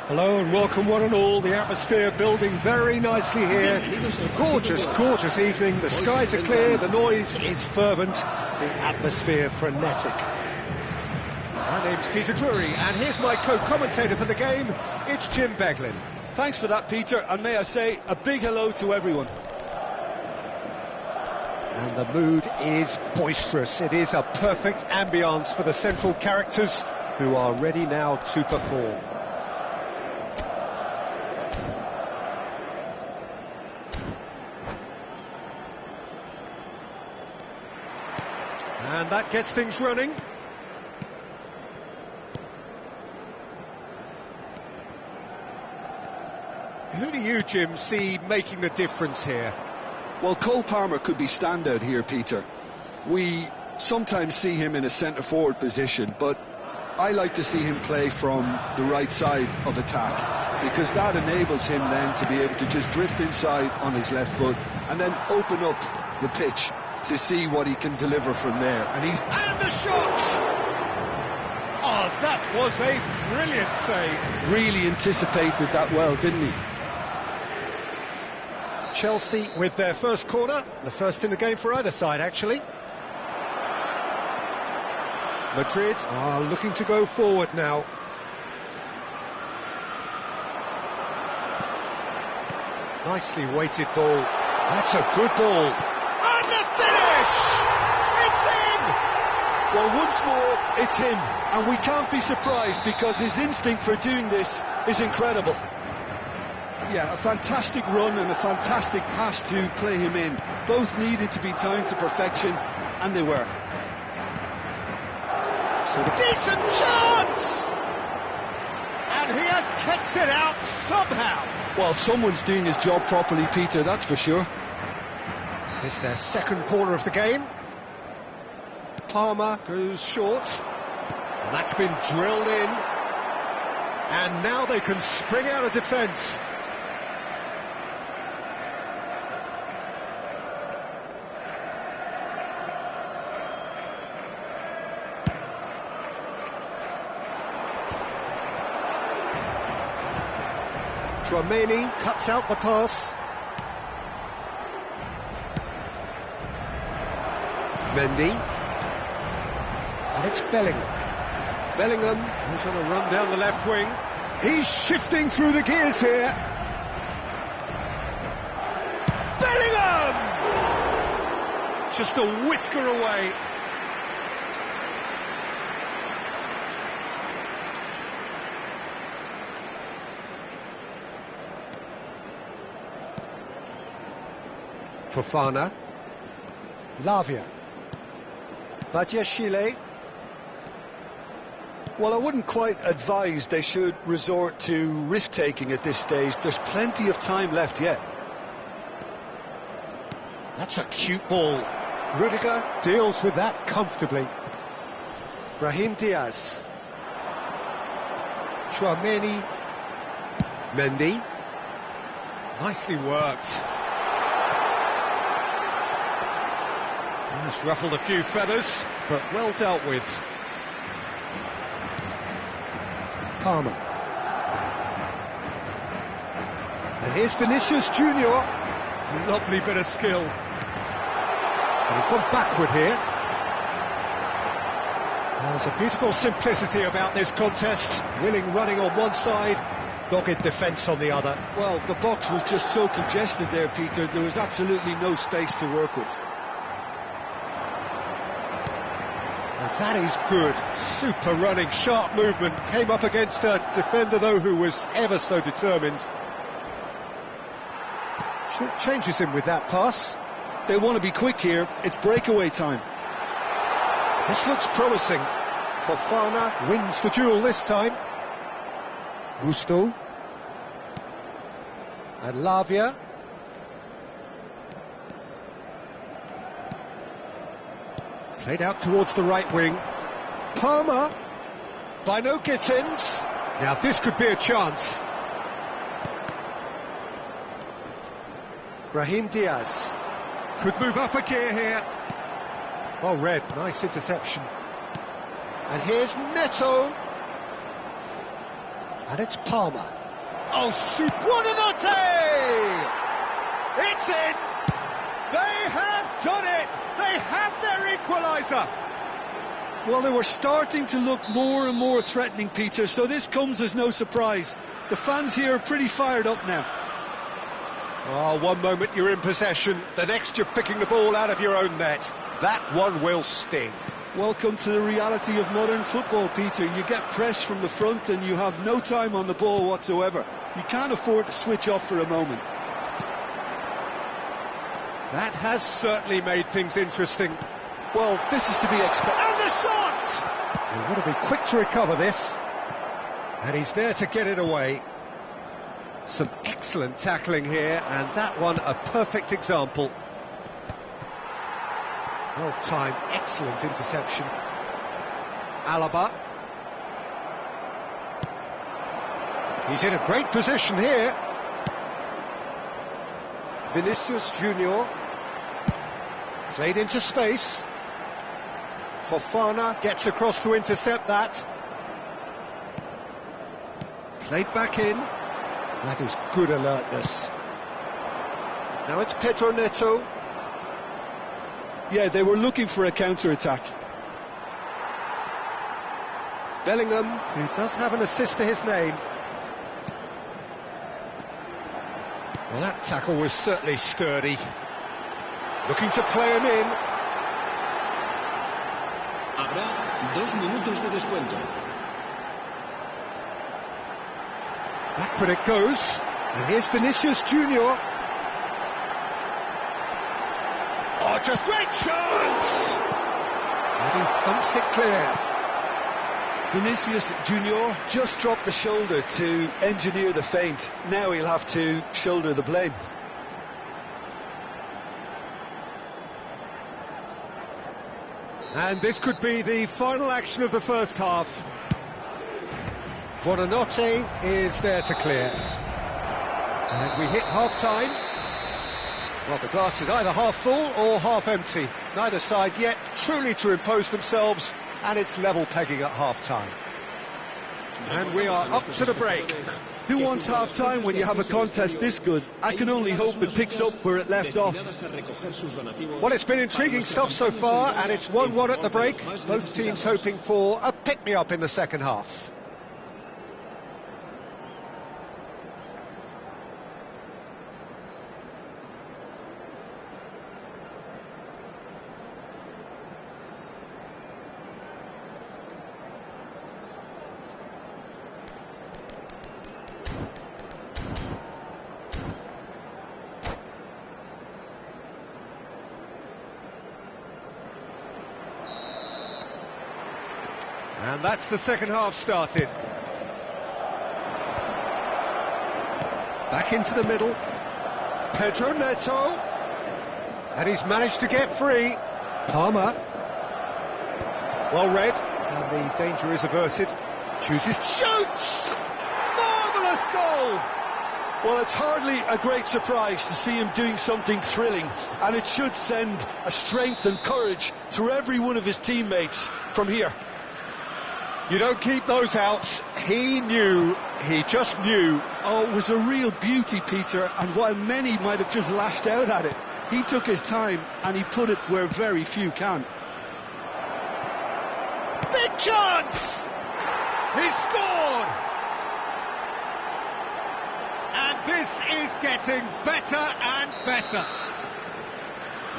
Hello and welcome one and all. The atmosphere building very nicely here. Gorgeous, gorgeous evening. The skies are clear, the noise is fervent, the atmosphere frenetic. My name's Peter Drury and here's my co-commentator for the game. It's Jim Beglin. Thanks for that, Peter, and may I say a big hello to everyone. And the mood is boisterous. It is a perfect ambience for the central characters who are ready now to perform. And that gets things running. Who do you, Jim, see making the difference here? Well, Cole Palmer could be standout here, Peter. We sometimes see him in a centre-forward position, but I like to see him play from the right side of attack, because that enables him then to be able to just drift inside on his left foot and then open up the pitch to see what he can deliver from there. And the shot! Oh, that was a brilliant save. Really anticipated that well, didn't he? Chelsea with their first corner, the first in the game for either side, actually. Madrid are looking to go forward now. Nicely weighted ball. That's a good ball. And the finish! It's in! Well, once more, it's him. And we can't be surprised because his instinct for doing this is incredible. Yeah, a fantastic run and a fantastic pass to play him in. Both needed to be timed to perfection, and they were. So decent chance! And he has kicked it out somehow. Well, someone's doing his job properly, Peter, that's for sure. It's their second corner of the game. Palmer goes short. And that's been drilled in. And now they can spring out of defence. Tchouaméni cuts out the pass. Mendy. And it's Bellingham. Bellingham is on a run down the left wing. He's shifting through the gears here. Bellingham! Just a whisker away. Fofana. Lavia. Badiashile. Well, I wouldn't quite advise they should resort to risk-taking at this stage. There's plenty of time left yet. That's a cute ball. Rudiger deals with that comfortably. Brahim Diaz. Tchouaméni. Mendy. Nicely worked. It's ruffled a few feathers, but well dealt with. Palmer. And here's Vinicius Junior. Lovely bit of skill. And he's gone backward here. There's a beautiful simplicity about this contest. Willing running on one side, dogged defence on the other. Well, the box was just so congested there, Peter. There was absolutely no space to work with. That is good, super running, sharp movement, came up against a defender though who was ever so determined. Changes him with that pass. They want to be quick here, it's breakaway time. This looks promising. Fofana wins the duel this time. Gusto. And Lavia. Played out towards the right wing. Palmer. By no Gittins. Now this could be a chance. Brahim Diaz. Could move up a gear here. Well read, nice interception. And here's Neto. And it's Palmer. Oh, Buonanotte! It's in! They have done it! They have their equaliser! Well, they were starting to look more and more threatening, Peter, so this comes as no surprise. The fans here are pretty fired up now. Oh, one moment you're in possession, the next you're picking the ball out of your own net. That one will sting. Welcome to the reality of modern football, Peter. You get pressed from the front and you have no time on the ball whatsoever. You can't afford to switch off for a moment. That has certainly made things interesting. Well, this is to be expected. And the shot! He'll want to be quick to recover this. And he's there to get it away. Some excellent tackling here, and that one a perfect example. Well-timed, excellent interception. Alaba. He's in a great position here. Vinicius Junior. Played into space. Fofana gets across to intercept that. Played back in. That is good alertness. Now it's Pedro Neto. Yeah, they were looking for a counter-attack. Bellingham, who does have an assist to his name. Well, that tackle was certainly sturdy. Looking to play him in. Habrá 2 minutos de descuento. Backward it goes. And here's Vinicius Junior. Oh, just great chance! And he thumps it clear. Vinicius Junior just dropped the shoulder to engineer the feint. Now he'll have to shoulder the blame. And this could be the final action of the first half. Buonanotte is there to clear. And we hit half-time. Well, the glass is either half full or half empty. Neither side yet truly to impose themselves, and it's level pegging at half-time. And we are up to the break. Who wants half-time when you have a contest this good? I can only hope it picks up where it left off. Well, it's been intriguing stuff so far, and it's 1-1 at the break. Both teams hoping for a pick-me-up in the second half. And that's the second half started. Back into the middle. Pedro Neto. And he's managed to get free. Palmer. Well read. And the danger is averted. Chooses, shoots! Marvellous goal! Well, it's hardly a great surprise to see him doing something thrilling, and it should send a strength and courage through every one of his teammates from here. You don't keep those outs. He knew, he just knew. Oh, it was a real beauty, Peter, and while many might have just lashed out at it, he took his time and he put it where very few can. Big chance! He scored! And this is getting better and better.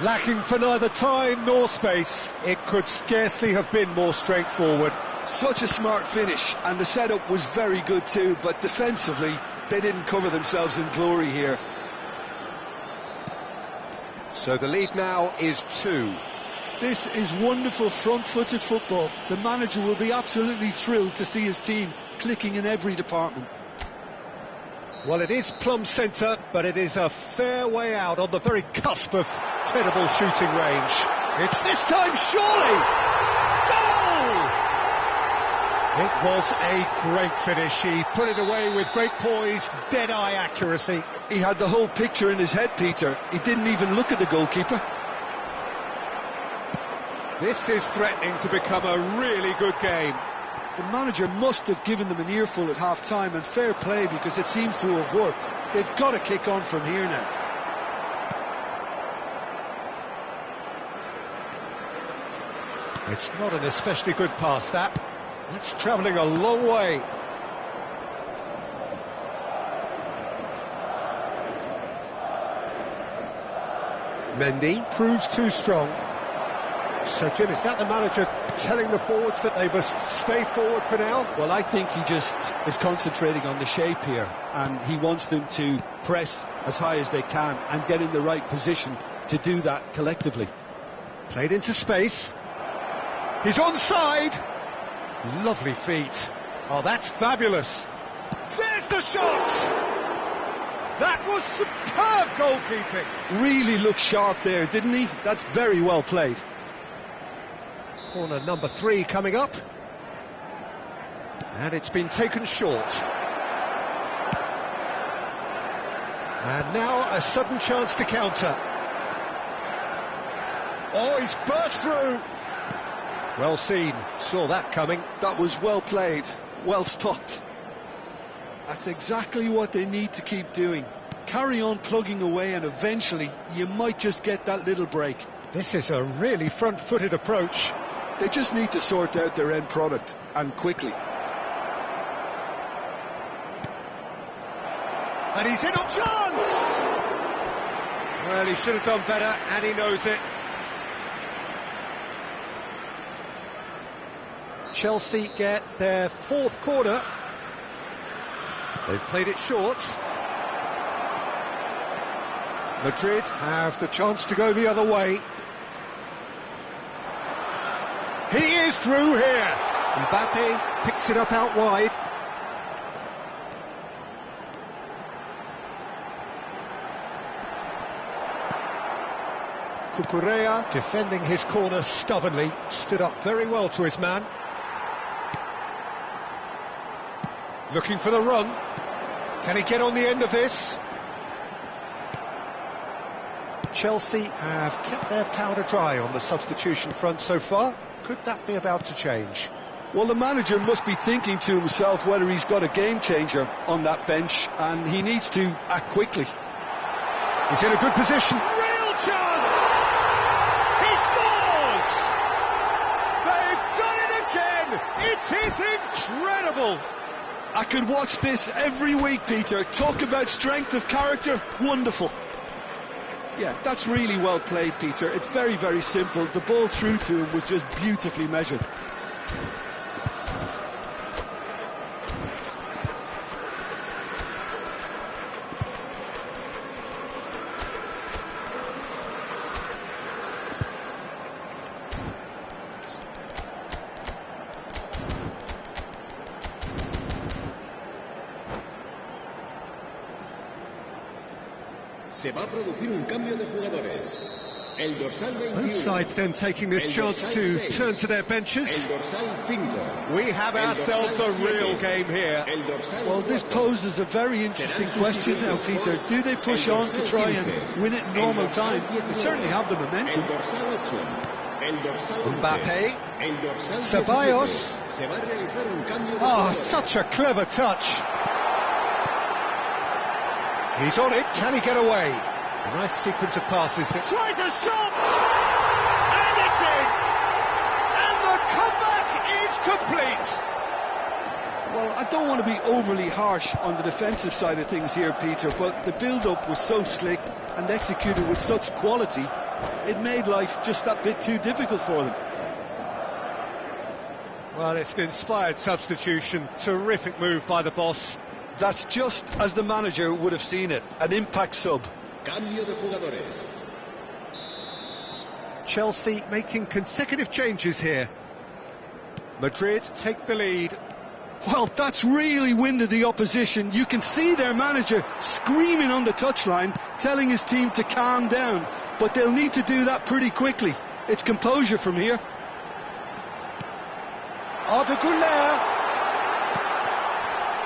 Lacking for neither time nor space, it could scarcely have been more straightforward. Such a smart finish, and the setup was very good too, but defensively they didn't cover themselves in glory here. So the lead now is 2. This is wonderful front-footed football. The manager will be absolutely thrilled to see his team clicking in every department. Well, it is plumb centre, but it is a fair way out on the very cusp of credible shooting range. It's this time, surely! Goal! It was a great finish. He put it away with great poise, dead-eye accuracy. He had the whole picture in his head, Peter. He didn't even look at the goalkeeper. This is threatening to become a really good game. The manager must have given them an earful at half-time, and fair play, because it seems to have worked. They've got to kick on from here now. It's not an especially good pass, that. That's travelling a long way. Mendy proves too strong. So, Jim, is that the manager telling the forwards that they must stay forward for now? Well, I think he just is concentrating on the shape here, and he wants them to press as high as they can and get in the right position to do that collectively. Played into space. He's onside. Lovely feet. Oh, that's fabulous. There's the shot! That was superb goalkeeping. Really looked sharp there, didn't he? That's very well played. Corner number 3 coming up. And it's been taken short. And now a sudden chance to counter. Oh, he's burst through. Well seen, saw that coming. That was well played, well stopped. That's exactly what they need to keep doing. Carry on plugging away, and eventually you might just get that little break. This is a really front-footed approach. They just need to sort out their end product, and quickly. And he's in a chance! Well, he should have done better, and he knows it. Chelsea get their 4th corner. They've played it short. Madrid have the chance to go the other way. He is through here. Mbappe picks it up out wide. Cucurella defending his corner stubbornly, stood up very well to his man. Looking for the run. Can he get on the end of this? Chelsea have kept their powder dry on the substitution front so far. Could that be about to change? Well, the manager must be thinking to himself whether he's got a game changer on that bench, and he needs to act quickly. He's in a good position. Real chance! He scores! They've done it again! It is incredible! I could watch this every week, Peter. Talk about strength of character. Wonderful. Yeah, that's really well played, Peter. It's very, very simple. The ball through to him was just beautifully measured. Se va a producir un cambio de jugadores. El dorsal 21. Both sides then taking this chance to turn to their benches. El dorsal 5. We have ourselves a real game here. Well, this poses a very interesting question now, Peter. Do they push on to try and win it in normal time? They certainly have the momentum. Mbappe. Ceballos. Oh, such a clever touch. He's on it. Can he get away? A nice sequence of passes. That tries a shot! And it's in! And the comeback is complete! Well, I don't want to be overly harsh on the defensive side of things here, Peter, but the build-up was so slick and executed with such quality, it made life just that bit too difficult for them. Well, it's an inspired substitution. Terrific move by the boss. That's just as the manager would have seen it, an impact sub. Cambio de jugadores. Chelsea making consecutive changes here. Madrid take the lead. Well, that's really winded the opposition. You can see their manager screaming on the touchline, telling his team to calm down, but they'll need to do that pretty quickly. It's composure from here. Arda Güler.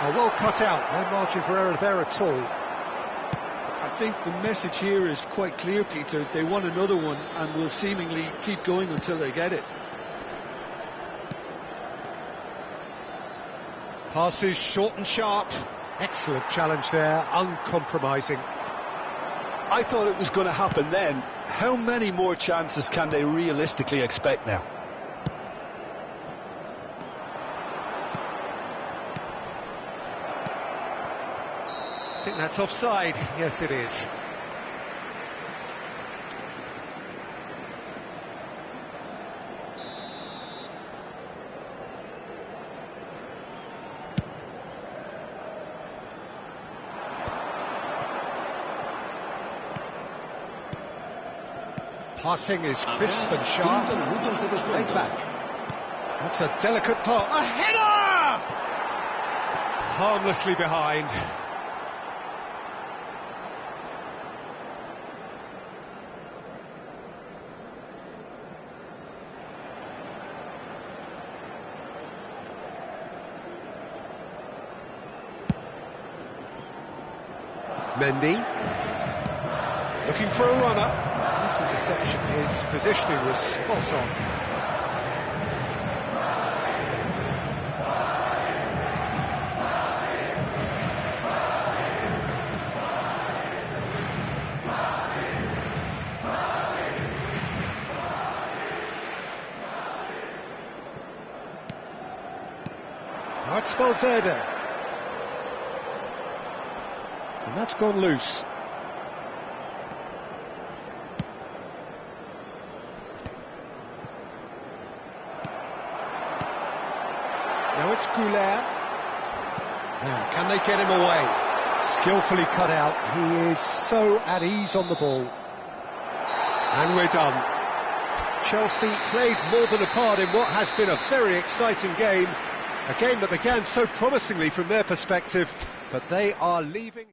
Oh, well cut out, no margin for error there at all. I think the message here is quite clear, Peter. They want another one and will seemingly keep going until they get it. Passes short and sharp. Excellent challenge there, uncompromising. I thought it was going to happen then. How many more chances can they realistically expect now? I think that's offside. Yes, it is. Passing is crisp and sharp. Laid back. That's a delicate pass. A header! Harmlessly behind. Mendy. Looking for a runner. This interception, his positioning was spot on. Now it's Valverde. And that's gone loose. Now it's Goulart. Now, can they get him away? Skillfully cut out. He is so at ease on the ball. And we're done. Chelsea played more than a part in what has been a very exciting game. A game that began so promisingly from their perspective, but they are leaving.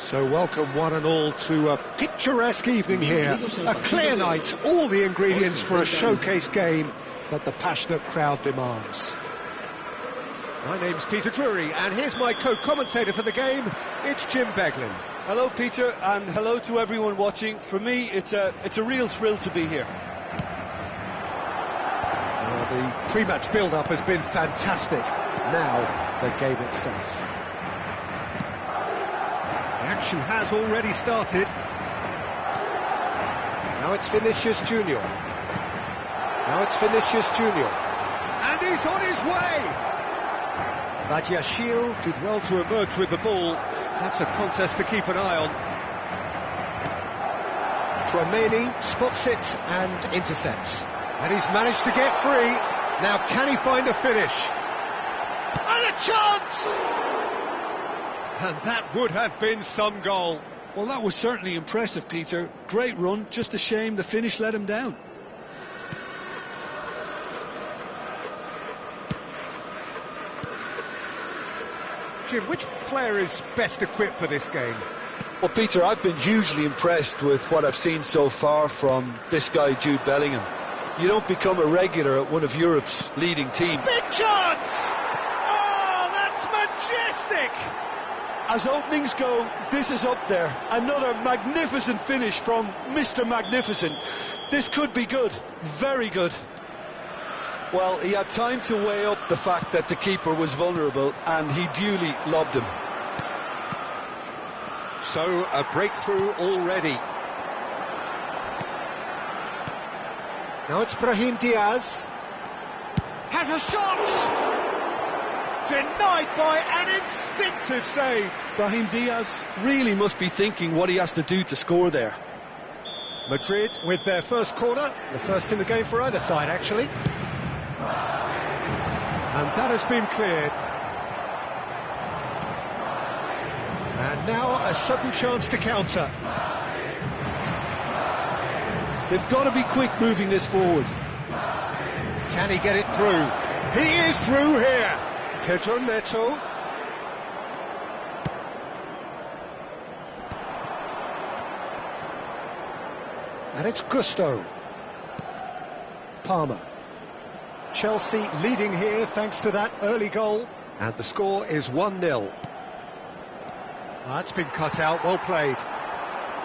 So welcome one and all to a picturesque evening here, a clear night, all the ingredients for a showcase game that the passionate crowd demands. My name's Peter Drury, and here's my co-commentator for the game, it's Jim Beglin. Hello Peter, and hello to everyone watching. For me, it's a real thrill to be here. Well, the pre-match build-up has been fantastic. Now, the game itself. Action has already started. Now it's Vinicius Junior. And he's on his way! Badiashile did well to emerge with the ball. That's a contest to keep an eye on. Tchouameni spots it and intercepts. And he's managed to get free. Now can he find a finish? And a chance! And that would have been some goal. Well, that was certainly impressive, Peter. Great run, just a shame the finish let him down. Jim, which player is best equipped for this game? Well, Peter, I've been hugely impressed with what I've seen so far from this guy, Jude Bellingham. You don't become a regular at one of Europe's leading teams. Big chance! Oh, that's majestic! As openings go, this is up there. Another magnificent finish from Mr. Magnificent. This could be good, very good. Well, he had time to weigh up the fact that the keeper was vulnerable, and he duly lobbed him. So, a breakthrough already. Now it's Brahim Diaz. Has a shot! Denied by an instinctive save. Brahim Diaz really must be thinking what he has to do to score there. Madrid with their first corner, the first in the game for either side actually. And that has been cleared. And now a sudden chance to counter. They've got to be quick moving this forward. Can he get it through? He is through here. Pedro Neto. And it's Gusto. Palmer. Chelsea leading here thanks to that early goal. And the score is 1-0. That's been cut out, well played.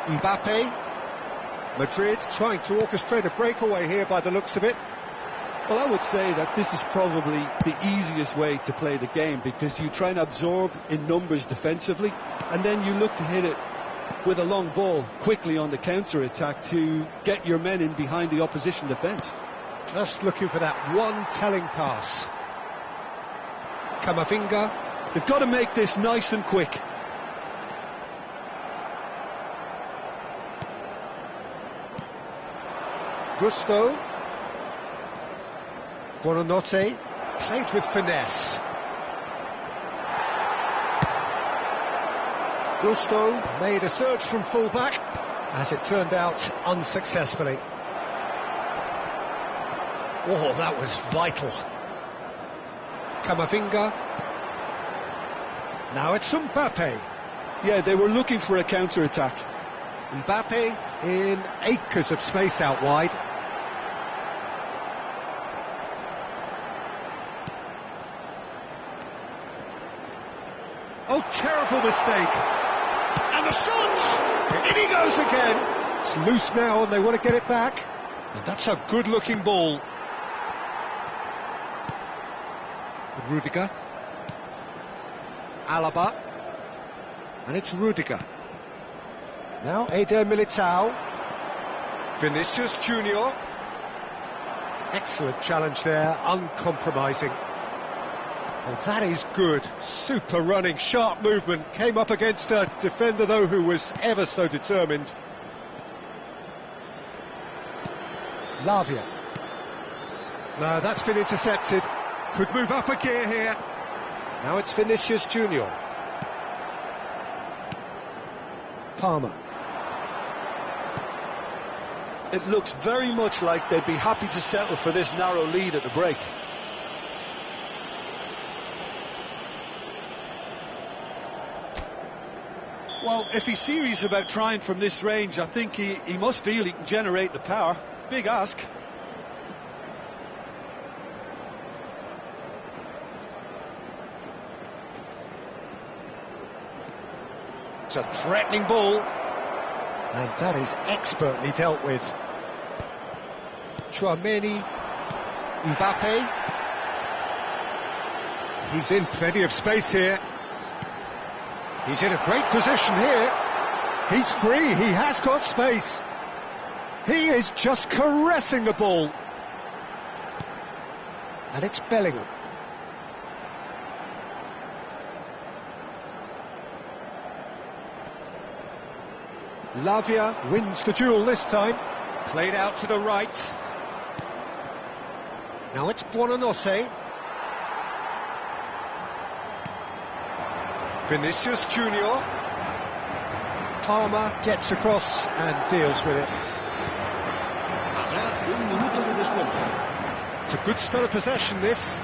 Mbappe. Madrid trying to orchestrate a breakaway here by the looks of it. Well, I would say that this is probably the easiest way to play the game, because you try and absorb in numbers defensively, and then you look to hit it with a long ball quickly on the counter-attack to get your men in behind the opposition defence. Just looking for that one telling pass. Camavinga. They've got to make this nice and quick. Gusto. Buonanotte, played with finesse. Gusto made a surge from full-back, as it turned out unsuccessfully. Oh, that was vital. Camavinga. Now it's Mbappe. Yeah, they were looking for a counter-attack. Mbappe in acres of space out wide. Oh, terrible mistake. And the shot! In he goes again. It's loose now and they want to get it back. And that's a good-looking ball. Rudiger. Alaba. And it's Rudiger. Now Eder Militao. Vinicius Junior. Excellent challenge there, uncompromising. Oh, that is good. Super running, sharp movement. Came up against a defender, though, who was ever so determined. Lavia. No, that's been intercepted. Could move up a gear here. Now it's Vinicius Junior. Palmer. It looks very much like they'd be happy to settle for this narrow lead at the break. Well, if he's serious about trying from this range, I think he must feel he can generate the power. Big ask. It's a threatening ball. And that is expertly dealt with. Chouameni, Mbappe. He's in plenty of space here. He's in a great position here. He's free, he has got space. He is just caressing the ball. And it's Bellingham. Lavia wins the duel this time. Played out to the right. Now it's Buonanotte. Vinicius Junior. Palmer gets across and deals with it. Habrá un minuto de descuento. It's a good spell of possession, this.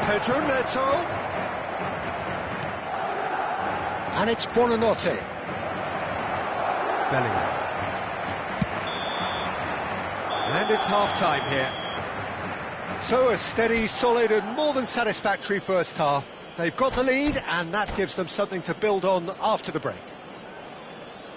Pedro Neto. And it's Buonanotte. Bellingham. And it's half-time here. So a steady, solid and more than satisfactory first half. They've got the lead and that gives them something to build on after the break.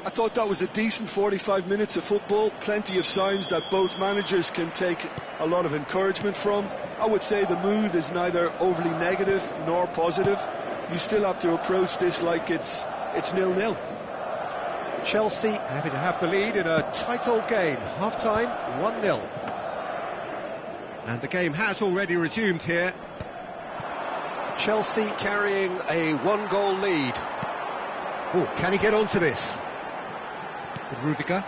I thought that was a decent 45 minutes of football. Plenty of signs that both managers can take a lot of encouragement from. I would say the mood is neither overly negative nor positive. You still have to approach this like it's 0-0. Chelsea having to have the lead in a tight old game. Half-time, 1-0. And the game has already resumed here. Chelsea carrying a one-goal lead. Oh, can he get onto this? Rudiger.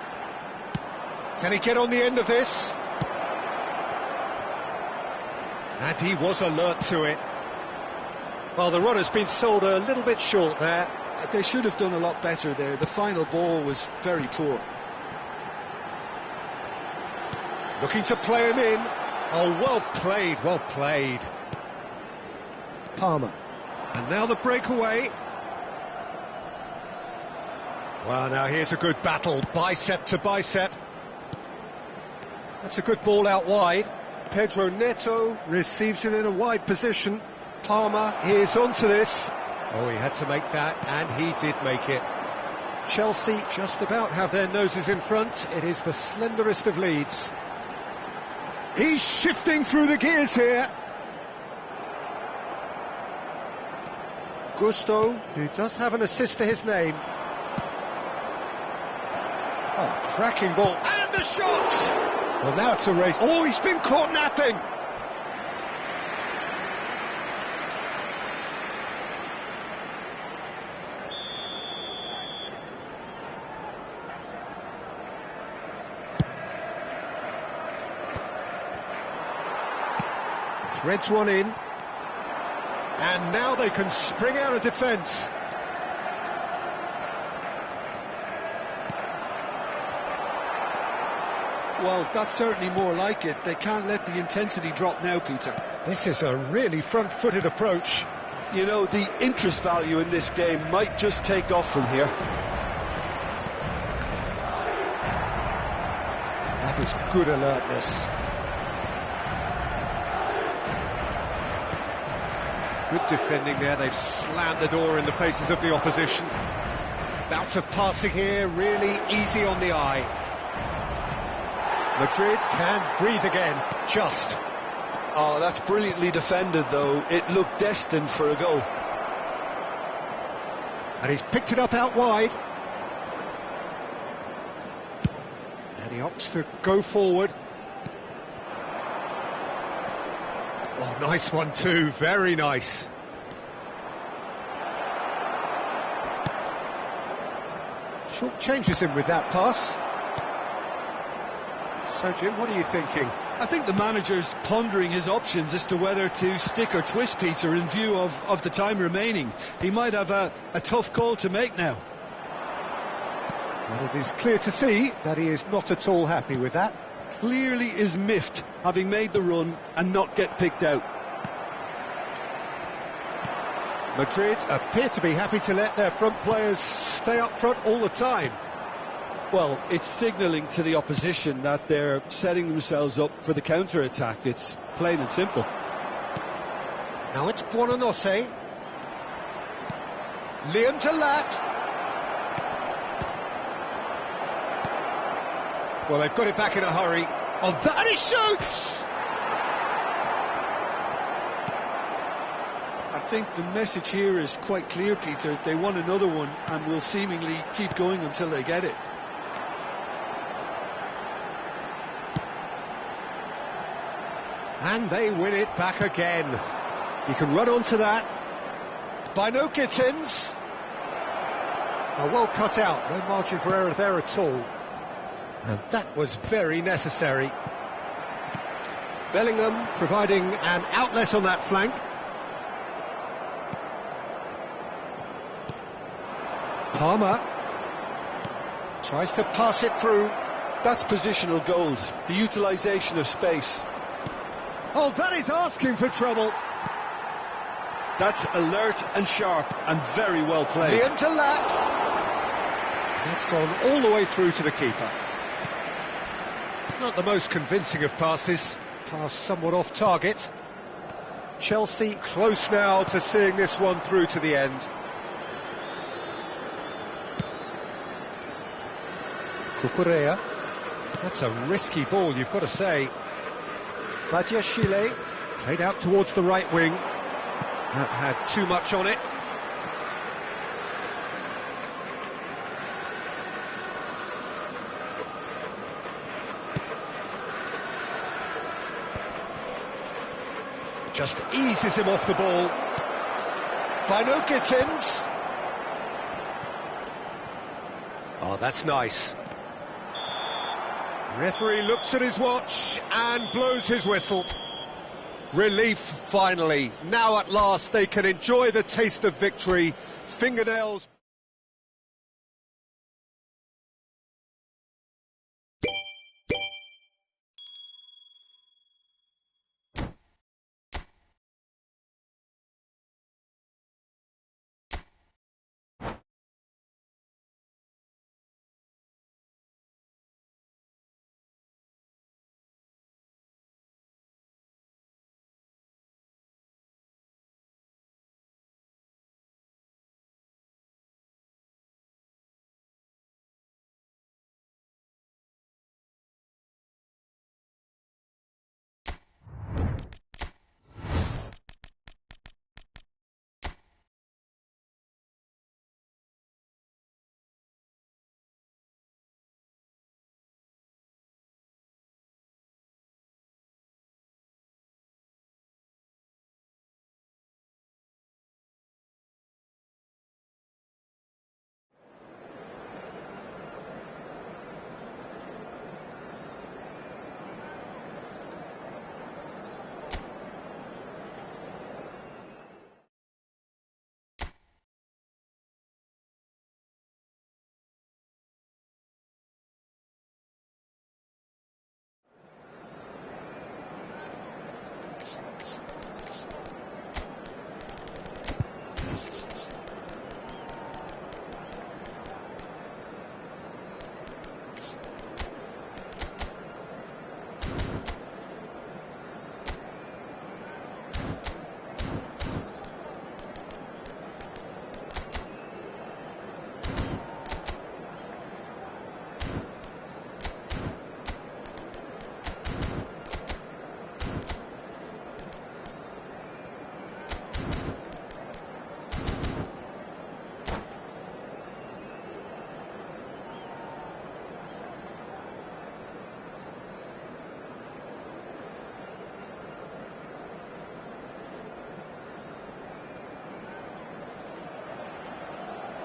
Can he get on the end of this? And he was alert to it. Well, the run has been sold a little bit short there. They should have done a lot better there. The final ball was very poor. Looking to play him in. Oh, well played, well played. Palmer. And now the breakaway. Well, now here's a good battle, bicep to bicep. That's a good ball out wide. Pedro Neto receives it in a wide position. Palmer is onto this. Oh, he had to make that, and he did make it. Chelsea just about have their noses in front. It is the slenderest of leads. He's shifting through the gears here. Gusto, who does have an assist to his name. Oh, cracking ball. And the shot! Well, now it's a race. Oh, he's been caught napping. Threads one in. And now they can spring out of defence. Well, that's certainly more like it. They can't let the intensity drop now, Peter. This is a really front-footed approach. You know, the interest value in this game might just take off from here. That is good alertness. Good defending there. They've slammed the door in the faces of the opposition. Bout of passing here, really easy on the eye. Madrid can breathe again, just. Oh, that's brilliantly defended, though. It looked destined for a goal. And he's picked it up out wide. And he opts to go forward. Oh, nice one too, very nice. Short changes him with that pass. So, Jim, what are you thinking? I think the manager's pondering his options as to whether to stick or twist Peter in view of the time remaining. He might have a tough call to make now. Well, it is clear to see that he is not at all happy with that. Clearly is miffed, having made the run and not get picked out. Madrid appear to be happy to let their front players stay up front all the time. Well, it's signalling to the opposition that they're setting themselves up for the counter-attack. It's plain and simple. Now it's Buonanotte. Liam to Lat. Well, they've got it back in a hurry. On that, and he shoots! I think the message here is quite clear, Peter. They want another one and will seemingly keep going until they get it. And they win it back again. You can run onto that. By no Gittins. Well cut out, no margin for error there at all. And that was very necessary. Bellingham providing an outlet on that flank. Palmer tries to pass it through. That's positional gold, the utilisation of space. Oh, that is asking for trouble. That's alert and sharp and very well played. Liam to Lat. That's gone all the way through to the keeper. Not the most convincing of passes. Pass somewhat off target. Chelsea close now to seeing this one through to the end. Cucurella. That's a risky ball, you've got to say. Badiashile played out towards the right wing. That had too much on it. Just eases him off the ball. By no Gittins. Oh, that's nice. Referee looks at his watch and blows his whistle. Relief, finally. Now at last they can enjoy the taste of victory. Fingernails...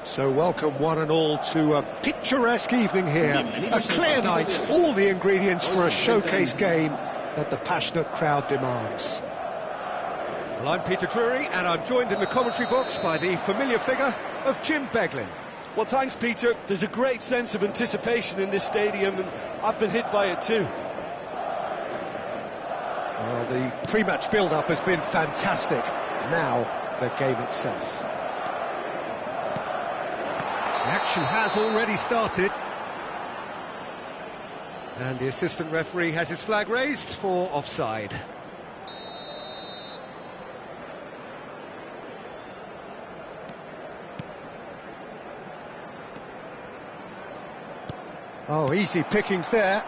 So welcome one and all to a picturesque evening here, a clear night, all the ingredients for a showcase game that the passionate crowd demands. Well, I'm Peter Drury and I'm joined in the commentary box by the familiar figure of Jim Beglin. Well, thanks, Peter. There's a great sense of anticipation in this stadium, and I've been hit by it too. Well, the pre-match build-up has been fantastic. Now, the game itself. The action has already started. And the assistant referee has his flag raised for offside. Oh, easy pickings there.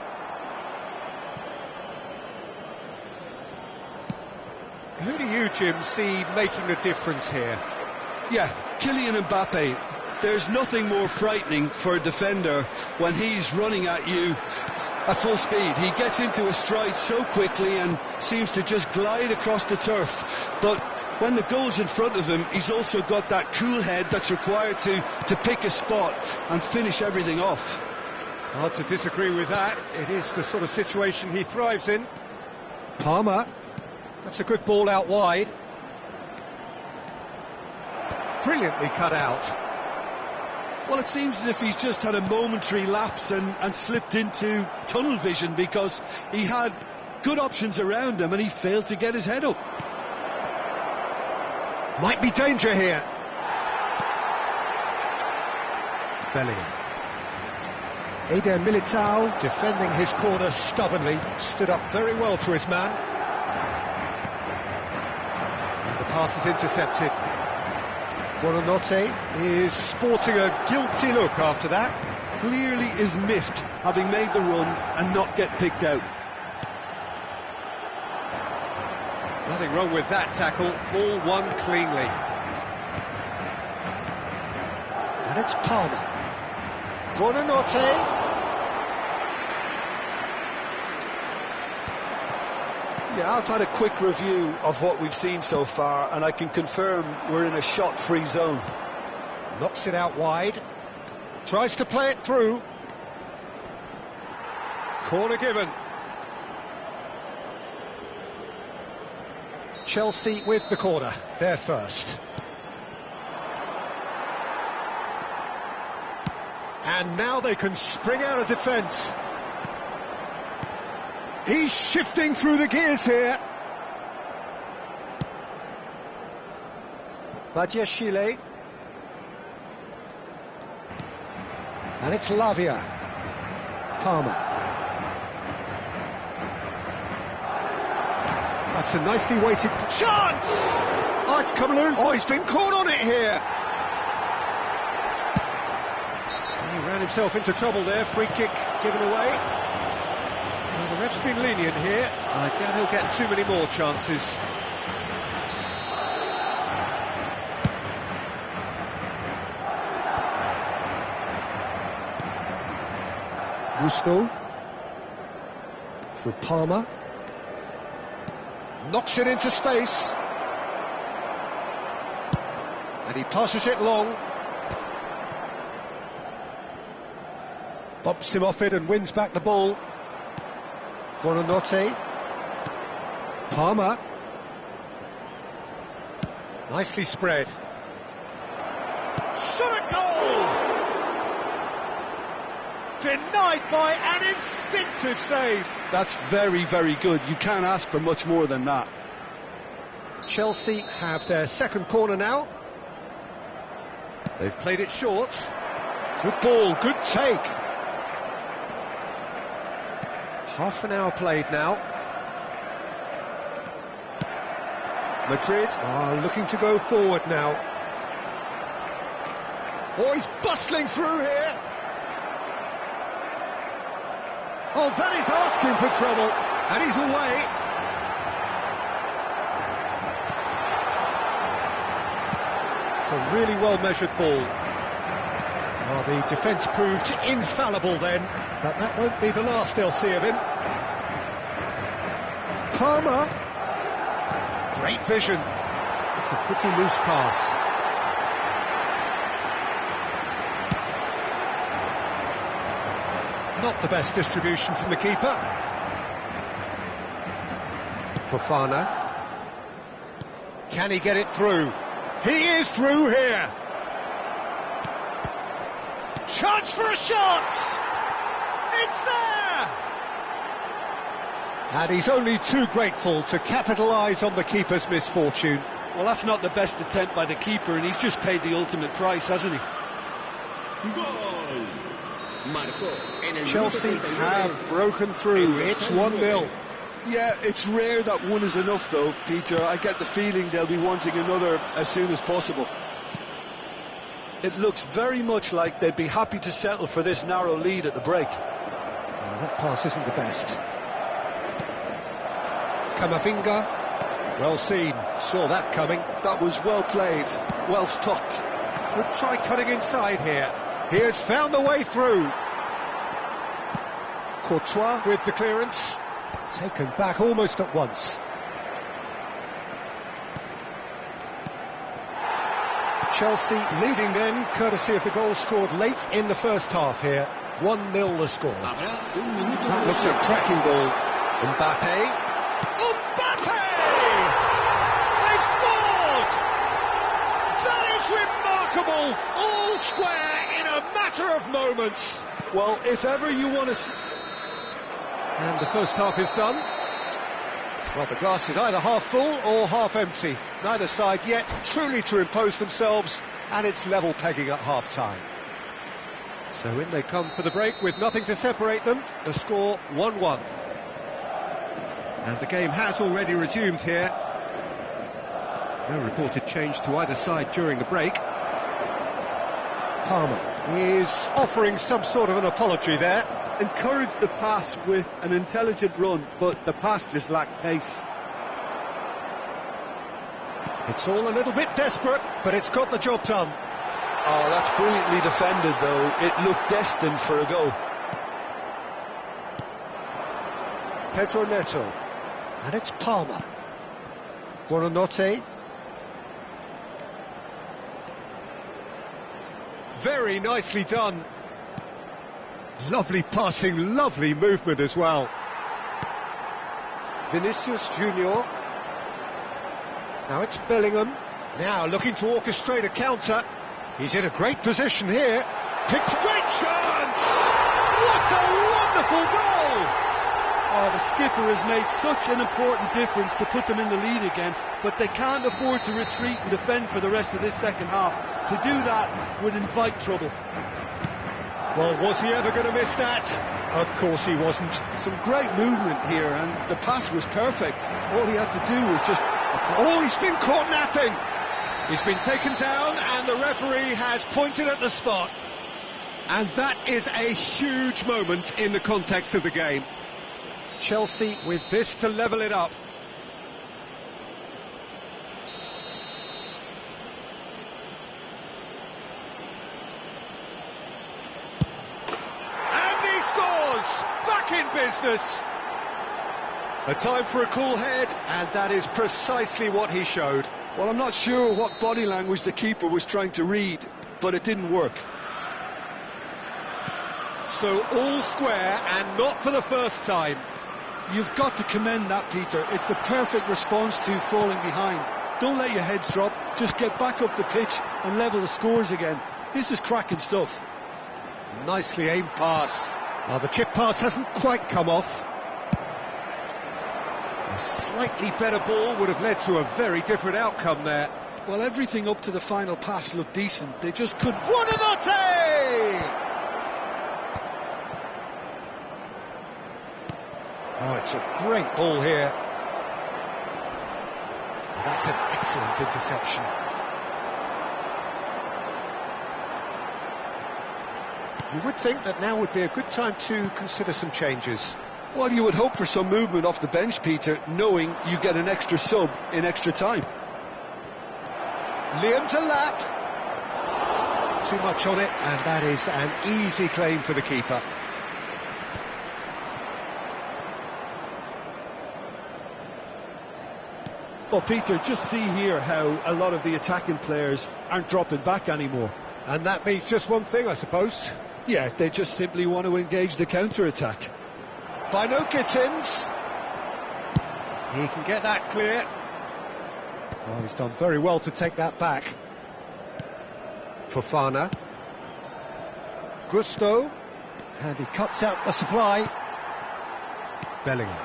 Who do you, Jim, see making the difference here? Yeah, Kylian Mbappe. There's nothing more frightening for a defender when he's running at you at full speed. He gets into a stride so quickly and seems to just glide across the turf. But when the goal's in front of him, he's also got that cool head that's required to pick a spot and finish everything off. Hard to disagree with that. It is the sort of situation he thrives in. Palmer. That's a good ball out wide. Brilliantly cut out. Well, it seems as if he's just had a momentary lapse and slipped into tunnel vision, because he had good options around him and he failed to get his head up. Might be danger here. Bellingham. Eder Militao defending his corner stubbornly, stood up very well to his man. And the pass is intercepted. Buonanotte is sporting a guilty look after that. Clearly is miffed, having made the run and not get picked out. Nothing wrong with that tackle, ball won cleanly. And it's Palmer. Buonanotte. Yeah, I've had a quick review of what we've seen so far, and I can confirm we're in a shot-free zone. Knocks it out wide. Tries to play it through. Corner given. Chelsea with the corner. They're first. And now they can spring out of defence. He's shifting through the gears here. Badiashile. And it's Lavia. Palmer. That's a nicely weighted chance! Oh, it's come loose. Oh, he's been caught on it here. He ran himself into trouble there. Free kick given away. Well, the ref's been lenient here. I doubt he'll get too many more chances. Gusto. For Palmer. Knocks it into space. And he passes it long. Bumps him off it and wins back the ball. Buonanotte. Palmer. Nicely spread. Shot at goal! Denied by an instinctive save. That's very, very good. You can't ask for much more than that. Chelsea have their second corner now. They've played it short. Good ball, good take. Half an hour played now. Madrid are looking to go forward now. Oh, he's bustling through here. Oh, that is asking for trouble. And he's away. It's a really well-measured ball. Well, the defence proved infallible then, but that won't be the last they'll see of him. Palmer. Great vision. It's a pretty loose pass. Not the best distribution from the keeper. Fofana. Can he get it through? He is through here. Chance for a shot! It's there! And he's only too grateful to capitalise on the keeper's misfortune. Well, that's not the best attempt by the keeper, and he's just paid the ultimate price, hasn't he? Gol. Marcó en el Chelsea minuto 39. have broken through. It's 1-0. Yeah, it's rare that one is enough, though, Peter. I get the feeling they'll be wanting another as soon as possible. It looks very much like they'd be happy to settle for this narrow lead at the break. Oh, that pass isn't the best. Camavinga, well seen, saw that coming. That was well played, well stopped. Could try cutting inside here. He has found the way through. Courtois with the clearance. Taken back almost at once. Chelsea leading then, courtesy of the goal scored late in the first half here. 1-0 the score. That looks a cracking ball. Mbappe. Mbappe! They've scored! That is remarkable! All square in a matter of moments. Well, if ever you want to... And the first half is done. Well, the glass is either half full or half empty. Neither side yet truly to impose themselves, and it's level pegging at half-time. So in they come for the break with nothing to separate them. The score 1-1. And the game has already resumed here. No reported change to either side during the break. Palmer is offering some sort of an apology there. Encouraged the pass with an intelligent run, but the pass just lacked pace. It's all a little bit desperate, but it's got the job done. Oh, that's brilliantly defended, though. It looked destined for a goal. Pedro Neto. And it's Palmer. Buonanotte. Very nicely done. Lovely passing, lovely movement as well. Vinicius Junior. Now it's Bellingham. Now looking to orchestrate a counter. He's in a great position here. Picked great chance! What a wonderful goal! Oh, the skipper has made such an important difference to put them in the lead again, but they can't afford to retreat and defend for the rest of this second half. To do that would invite trouble. Well, was he ever going to miss that? Of course he wasn't. Some great movement here, and the pass was perfect. All he had to do was just... Oh, he's been caught napping. He's been taken down, and the referee has pointed at the spot. And that is a huge moment in the context of the game. Chelsea with this to level it up. Back in business. A time for a cool head, and that is precisely what he showed. Well, I'm not sure what body language the keeper was trying to read, but it didn't work. So all square, and not for the first time. You've got to commend that, Peter. It's the perfect response to falling behind. Don't let your heads drop, just get back up the pitch and level the scores again. This is cracking stuff. Nicely aimed pass. Now the chip pass hasn't quite come off. A slightly better ball would have led to a very different outcome there. Well, everything up to the final pass looked decent. They just couldn't... Buonanotte! Oh, it's a great ball here. That's an excellent interception. You would think that now would be a good time to consider some changes. Well, you would hope for some movement off the bench, Peter, knowing you get an extra sub in extra time. Liam to lap. Too much on it, and that is an easy claim for the keeper. Well, Peter, just see here how a lot of the attacking players aren't dropping back anymore. And that means just one thing, I suppose. Yeah, they just simply want to engage the counter-attack. By no Gittins. He can get that clear. Oh, he's done very well to take that back. Fofana. Gusto. And he cuts out the supply. Bellingham.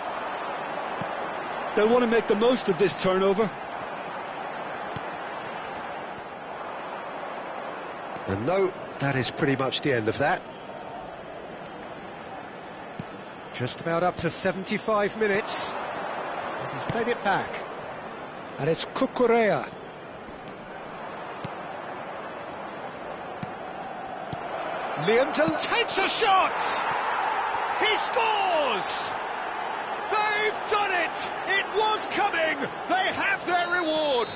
They'll want to make the most of this turnover. And no, that is pretty much the end of that. Just about up to 75 minutes. And he's played it back. And it's Cucurella. Liam takes a shot! He scores! They've done it! It was coming! They have their reward!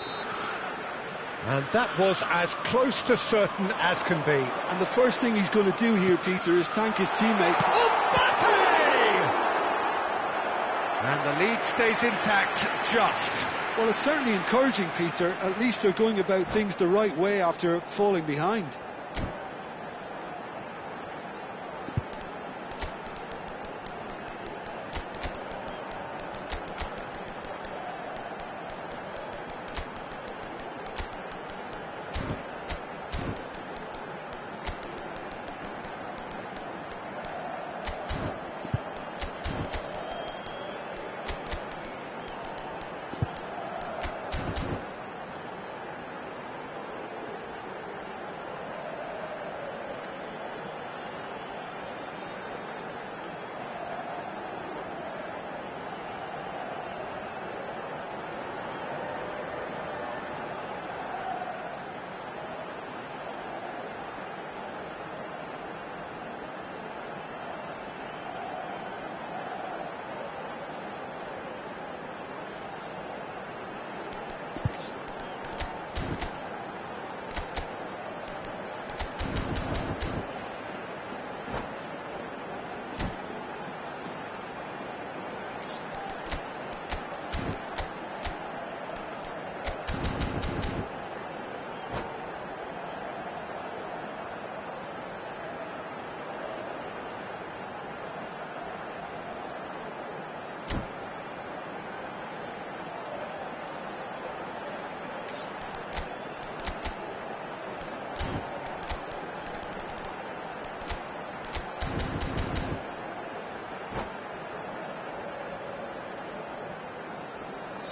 And that was as close to certain as can be. And the first thing he's going to do here, Peter, is thank his teammate. Mbappe! And the lead stays intact, just. Well, it's certainly encouraging, Peter. At least they're going about things the right way after falling behind.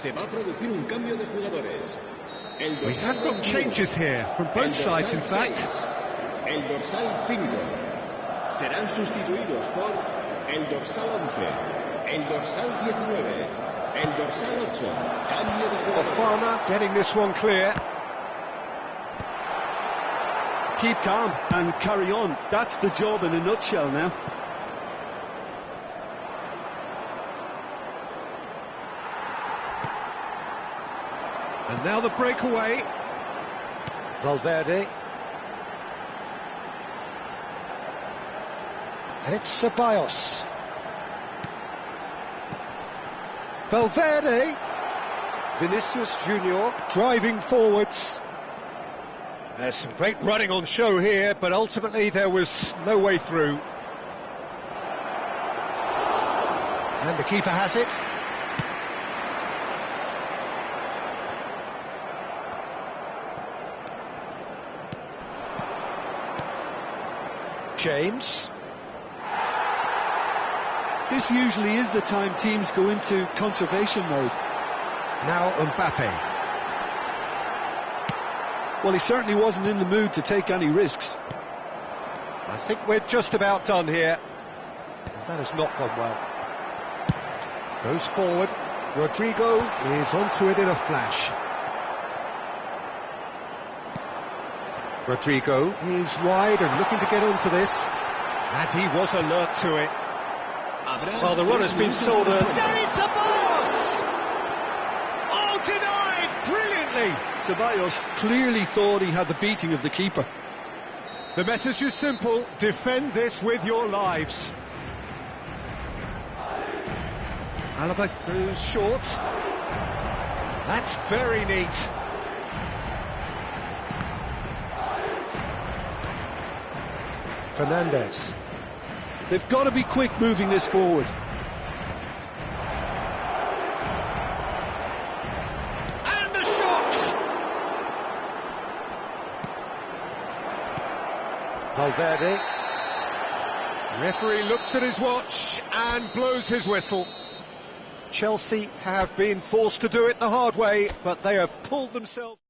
Se va a producir un cambio de jugadores. We have got changes here from both sides, in fact. El dorsal 5 serán sustituidos por el dorsal 11, el dorsal 19, el dorsal 8. Cambio de jugadores. Fofana getting this one clear. Keep calm and carry on. That's the job in a nutshell now. And now the breakaway. Valverde. And it's Ceballos. Valverde. Vinicius Junior driving forwards. There's some great running on show here, but ultimately there was no way through. And the keeper has it. James. This usually is the time teams go into conservation mode. Now Mbappe. Well, he certainly wasn't in the mood to take any risks. I think we're just about done here. That has not gone well. Goes forward. Rodrigo is onto it in a flash. Rodrigo is wide and looking to get onto this. And he was alert to it. Well, the run has been sold. There is Ceballos! Oh, denied brilliantly! Ceballos clearly thought he had the beating of the keeper. The message is simple: defend this with your lives. Alaba goes short. That's very neat. Fernandez. They've got to be quick moving this forward. And the shot! Valverde. Referee looks at his watch and blows his whistle. Chelsea have been forced to do it the hard way, but they have pulled themselves.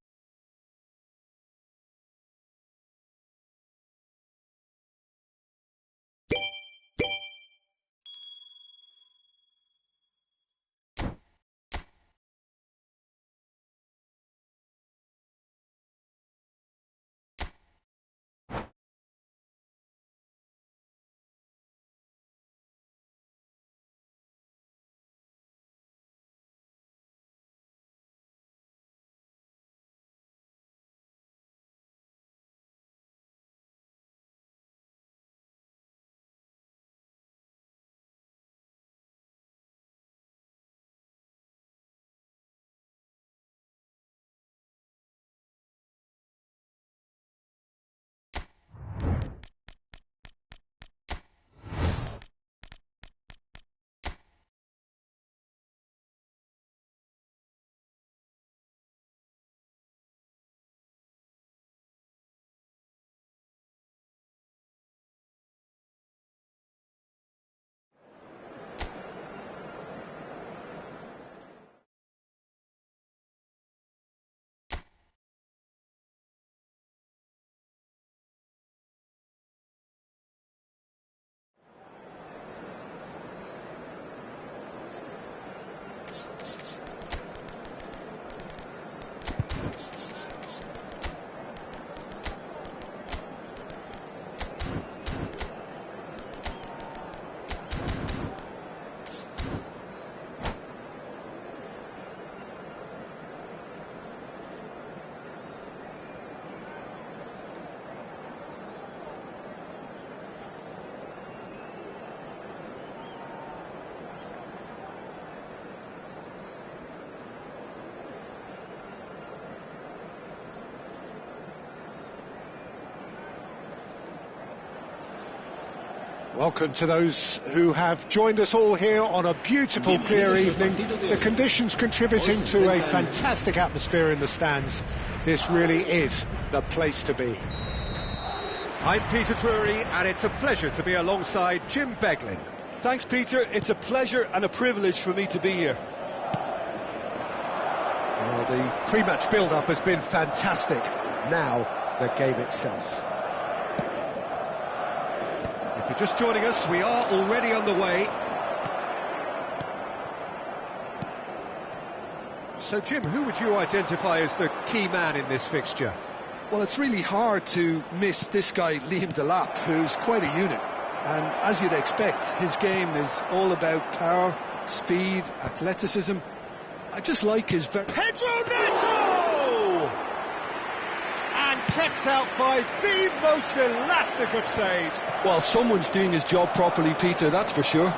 Welcome to those who have joined us all here on a beautiful, clear evening. The conditions contributing to a fantastic atmosphere in the stands. This really is the place to be. I'm Peter Drury, and it's a pleasure to be alongside Jim Beglin. Thanks, Peter. It's a pleasure and a privilege for me to be here. Well, the pre-match build-up has been fantastic. Now, the game itself. If you're just joining us, we are already underway. So, Jim, who would you identify as the key man in this fixture? Well, it's really hard to miss this guy, Liam Delap, who's quite a unit. And as you'd expect, his game is all about power, speed, athleticism. I just like his Pedro Neto! And kept out by the most elastic of saves. Well, someone's doing his job properly, Peter, that's for sure.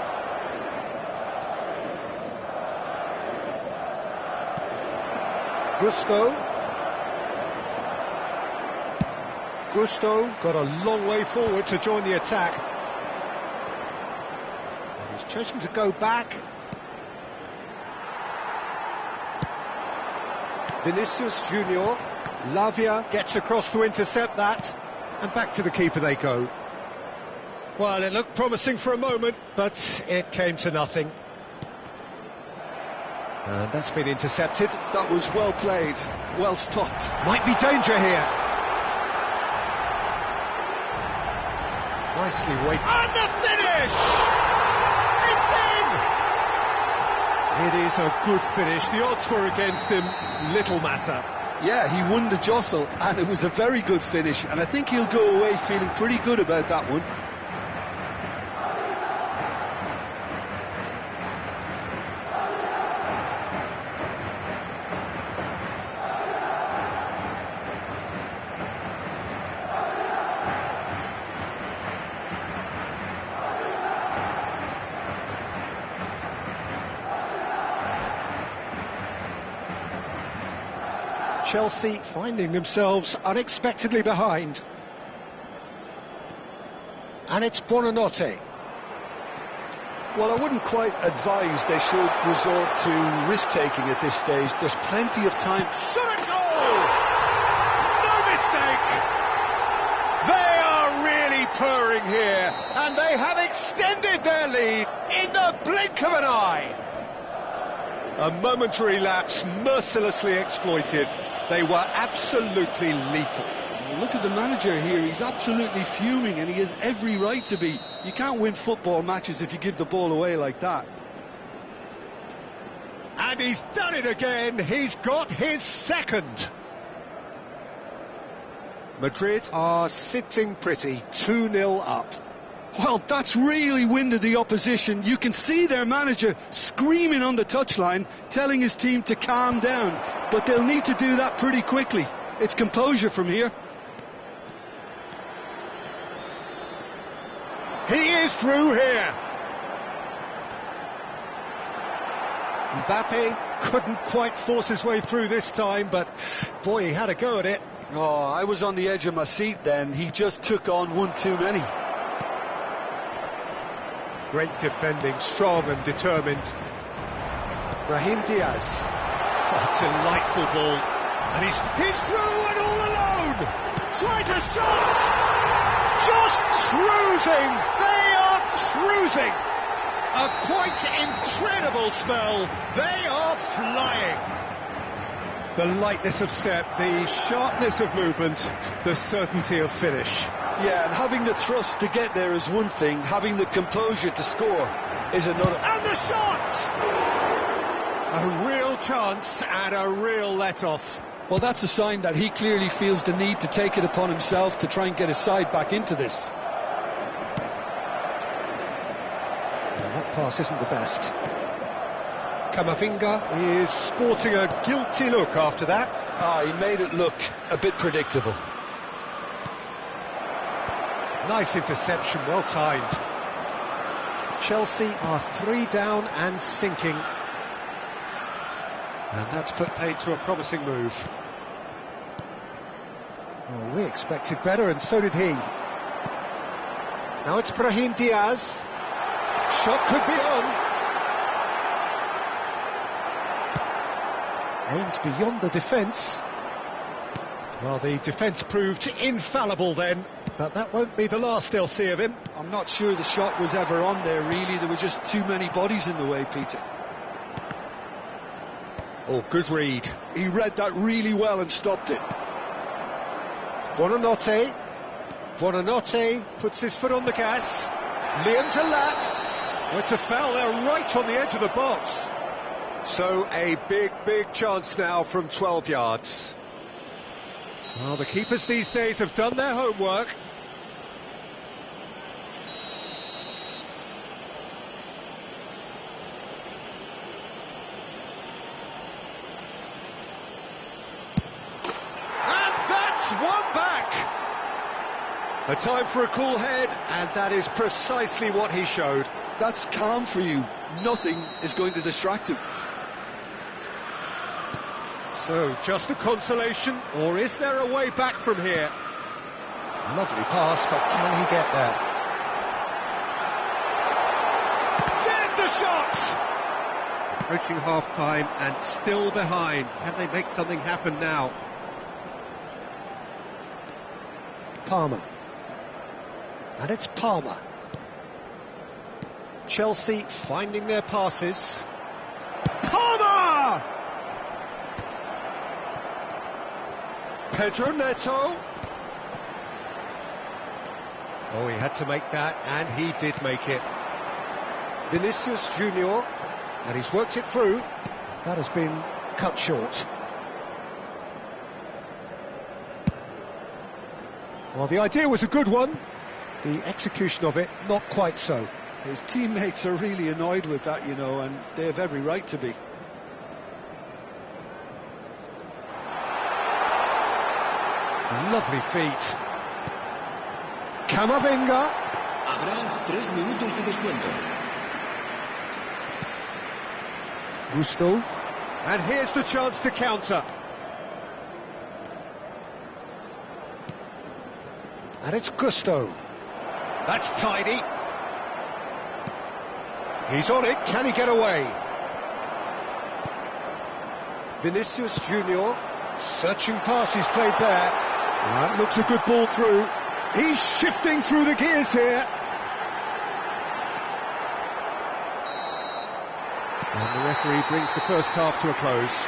Gusto got a long way forward to join the attack. And he's chosen to go back. Vinicius Junior. Lavia gets across to intercept that. And back to the keeper they go. Well, it looked promising for a moment, but it came to nothing. And that's been intercepted. That was well played, well stopped. Might be danger here. Nicely weighted. And the finish! It's in! It is a good finish. The odds were against him, little matter. Yeah, he won the jostle, and it was a very good finish, and I think he'll go away feeling pretty good about that one. Chelsea finding themselves unexpectedly behind. And it's Buonanotte. Well, I wouldn't quite advise they should resort to risk-taking at this stage. There's plenty of time. Shot at goal! No mistake! They are really purring here, and they have extended their lead in the blink of an eye. A momentary lapse mercilessly exploited. They were absolutely lethal. Look at the manager here, he's absolutely fuming, and he has every right to be. You can't win football matches if you give the ball away like that. And he's done it again, he's got his second. Madrid are sitting pretty, 2-0 up. Well, that's really winded the opposition. You can see their manager screaming on the touchline, telling his team to calm down, but they'll need to do that pretty quickly. It's composure from here. He is through here. Mbappe couldn't quite force his way through this time, but boy, he had a go at it. Oh, I was on the edge of my seat then. He just took on one too many. Great defending, strong and determined. Brahim Diaz. Oh, delightful ball. And he's through and all alone. Tries a shot. Just cruising. They are cruising. A quite incredible spell. They are flying. The lightness of step, the sharpness of movement, the certainty of finish. Yeah, and having the thrust to get there is one thing, having the composure to score is another. And the shot! A real chance and a real let-off. Well, that's a sign that he clearly feels the need to take it upon himself to try and get his side back into this. Well, that pass isn't the best. Camavinga is sporting a guilty look after that. He made it look a bit predictable. Nice interception, well timed. Chelsea are 3 down and sinking. And that's put paid to a promising move. Oh, we expected better, and so did he. Now it's Brahim Diaz. Shot could be on. Aimed beyond the defence. Well, the defence proved infallible then, but that won't be the last they'll see of him. I'm not sure the shot was ever on there, really. There were just too many bodies in the way, Peter. Oh, good read. He read that really well and stopped it. Buonanotte. Buonanotte puts his foot on the gas. Liam to Lat. Oh, it's a foul there right on the edge of the box. So a big chance now from 12 yards. Well, the keepers these days have done their homework. And that's one back. A time for a cool head, and that is precisely what he showed. That's calm for you. Nothing is going to distract him. So, just a consolation, or is there a way back from here? Lovely pass, but can he get there? There's the shot! Approaching half-time and still behind. Can they make something happen now? Palmer. And it's Palmer. Chelsea finding their passes. Palmer! Pedro Neto. Oh, he had to make that, and he did make it. Vinicius Junior, and he's worked it through. That has been cut short. Well, the idea was a good one. The execution of it, not quite so. His teammates are really annoyed with that, you know, and they have every right to be. Lovely feet. Camavinga. Habrá 3 minutos de descuento. Gusto. And here's the chance to counter. And it's Gusto. That's tidy. He's on it, can he get away? Vinicius Junior, searching pass he's played there. That looks a good ball through. He's shifting through the gears here. And the referee brings the first half to a close.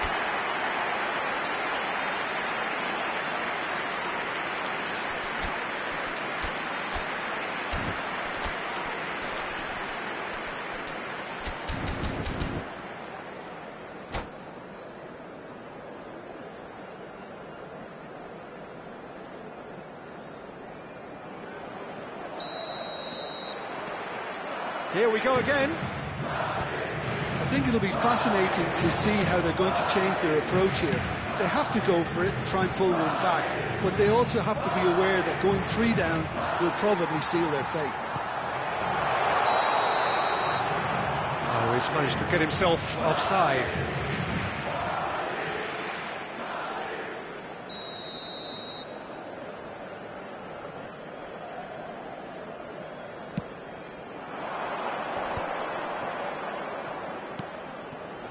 Here we go again. I think it'll be fascinating to see how they're going to change their approach here. They have to go for it and try and pull one back, but they also have to be aware that going 3 down will probably seal their fate. Oh, he's managed to get himself offside.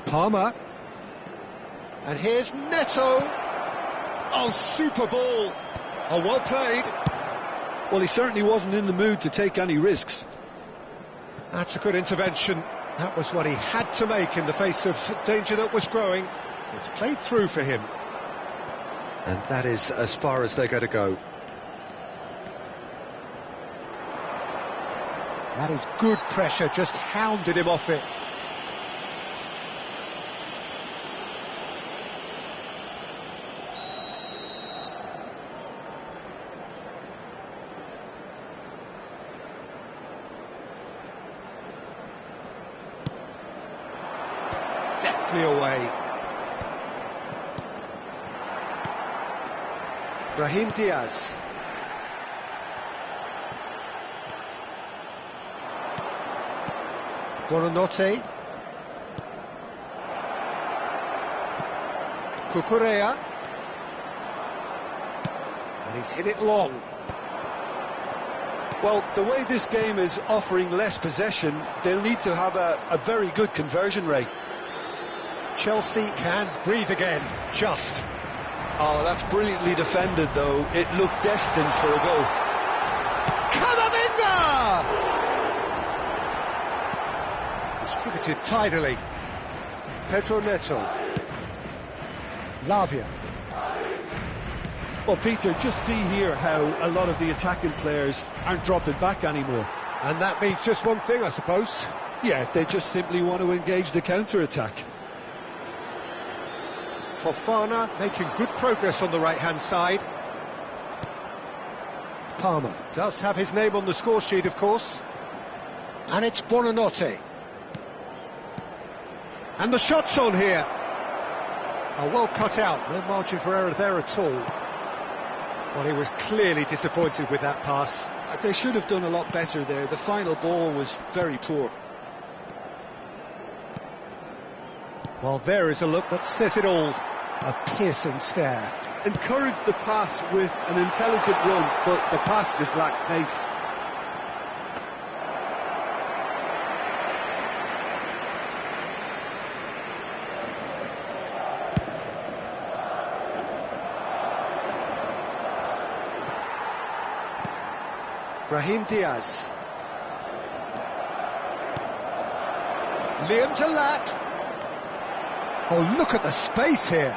Palmer, and here's Neto. Oh, super ball. Oh, well played. Well, he certainly wasn't in the mood to take any risks. That's a good intervention. That was what he had to make in the face of danger that was growing. It's played through for him. And that is as far as they're going to go. That is good pressure, just hounded him off it. Deftly away. Brahim Diaz. Buonanotte. Cucurella. And he's hit it long. Well, the way this game is offering less possession, they'll need to have a very good conversion rate. Chelsea can breathe again, just. Oh, that's brilliantly defended, though. It looked destined for a goal. Camavinga! Distributed tidily. Pedro Neto. Lavia. Well, Peter, just see here how a lot of the attacking players aren't dropping back anymore. And that means just one thing, I suppose. Yeah, they just simply want to engage the counter-attack. Fofana making good progress on the right-hand side. Palmer does have his name on the score sheet, of course. And it's Buonanotte. And the shot's on here. Oh, well cut out, no margin for error there at all. Well, he was clearly disappointed with that pass. They should have done a lot better there. The final ball was very poor. Well, there is a look that says it all. A piercing stare. Encouraged the pass with an intelligent run, but the pass just lacked pace. Brahim Diaz. Liam Talat. Oh, look at the space here.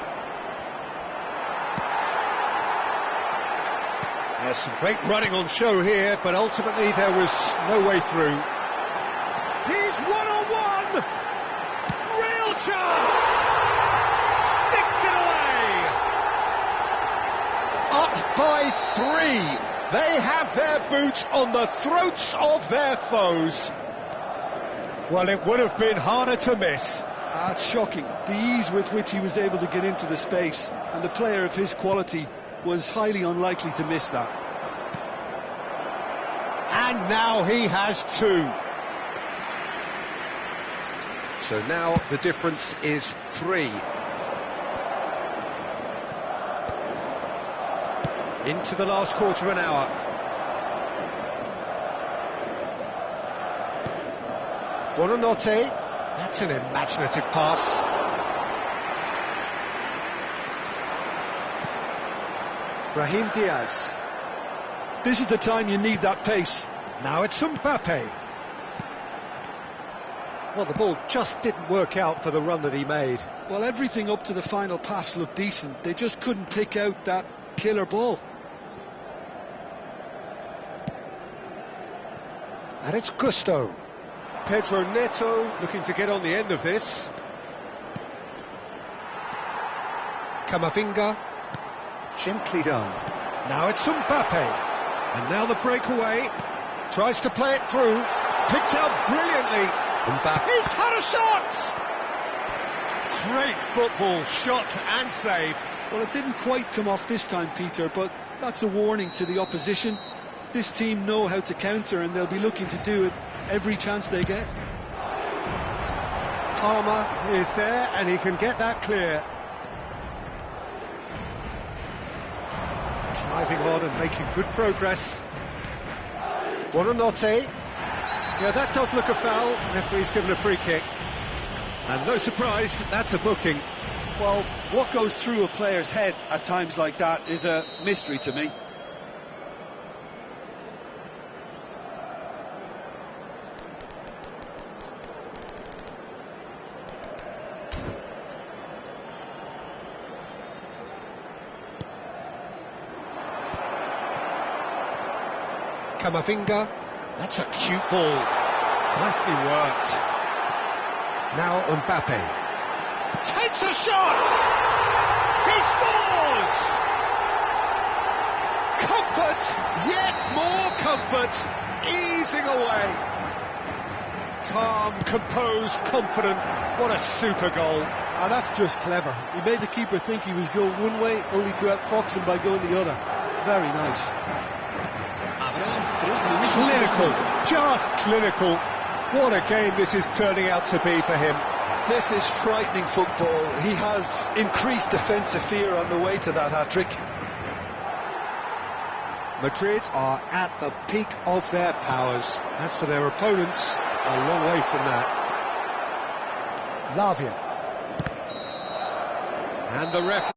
There's some great running on show here, but ultimately there was no way through. He's one-on-one! Real chance! Sticks it away! Up by 3. They have their boots on the throats of their foes. Well, it would have been harder to miss. It's shocking, the ease with which he was able to get into the space, and a player of his quality was highly unlikely to miss that. And now he has 2. So now the difference is 3. Into the last quarter of an hour. Buonanotte. That's an imaginative pass. Brahim Diaz. This is the time you need that pace. Now it's Mbappe. Well, the ball just didn't work out for the run that he made. Well, everything up to the final pass looked decent. They just couldn't pick out that killer ball. And it's Gusto. Pedro Neto looking to get on the end of this. Camavinga. Gently done. Now it's Mbappe. And now the breakaway. Tries to play it through. Picked out brilliantly. Mbappe. He's had a shot! Great football, shot and save. Well, it didn't quite come off this time, Peter, but that's a warning to the opposition. This team know how to counter, and they'll be looking to do it every chance they get. Palmer is there, and he can get that clear. Driving on and making good progress. Buonanotte. Yeah, that does look a foul. Referee's given a free kick. And no surprise, that's a booking. Well, what goes through a player's head at times like that is a mystery to me. Camavinga. That's a cute ball. Nicely worked. Now Mbappe. Takes a shot! He scores! Comfort! Yet more comfort! Easing away. Calm, composed, confident. What a super goal. And that's just clever. He made the keeper think he was going one way, only to outfox him by going the other. Very nice. Clinical, just clinical. What a game this is turning out to be for him. This is frightening football. He has increased defensive fear on the way to that hat-trick. Madrid are at the peak of their powers. As for their opponents, a long way from that. Lavia. And the ref